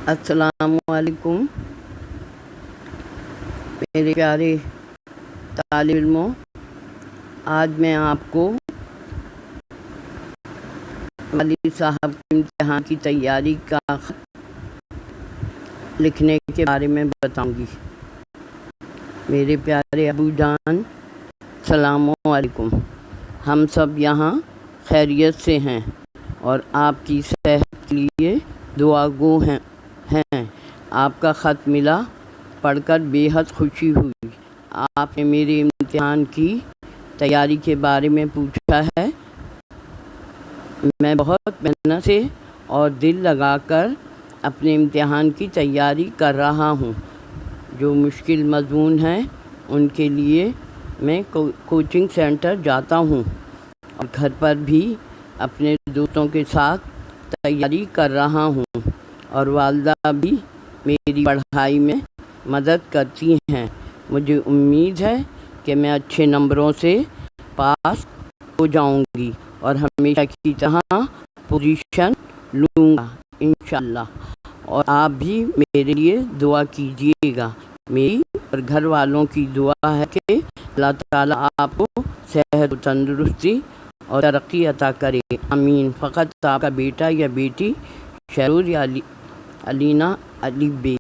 السلام علیکم میرے پیارے طالب علموں، آج میں آپ کو والد صاحب کے امتحان کی تیاری کا خط لکھنے کے بارے میں بتاؤں گی۔ میرے پیارے ابو جان، السلام علیکم۔ ہم سب یہاں خیریت سے ہیں اور آپ کی صحت کے لیے دعا گو ہیں۔ آپ کا خط ملا، پڑھ کر بے حد خوشی ہوئی۔ آپ نے میرے امتحان کی تیاری کے بارے میں پوچھا ہے۔ میں بہت محنت سے اور دل لگا کر اپنے امتحان کی تیاری کر رہا ہوں۔ جو مشکل مضمون ہیں ان کے لیے میں کوچنگ سینٹر جاتا ہوں اور گھر پر بھی اپنے دوستوں کے ساتھ تیاری کر رہا ہوں، اور والدہ بھی میری پڑھائی میں مدد کرتی ہیں۔ مجھے امید ہے کہ میں اچھے نمبروں سے پاس ہو جاؤں گی اور ہمیشہ کی طرح پوزیشن لوں گا انشاءاللہ۔ اور آپ بھی میرے لیے دعا کیجیے گا۔ میری اور گھر والوں کی دعا ہے کہ اللہ تعالیٰ آپ کو صحت و تندرستی اور ترقی عطا کرے، آمین۔ فقط آپ کا بیٹا یا بیٹی شرور یا علینا علی بے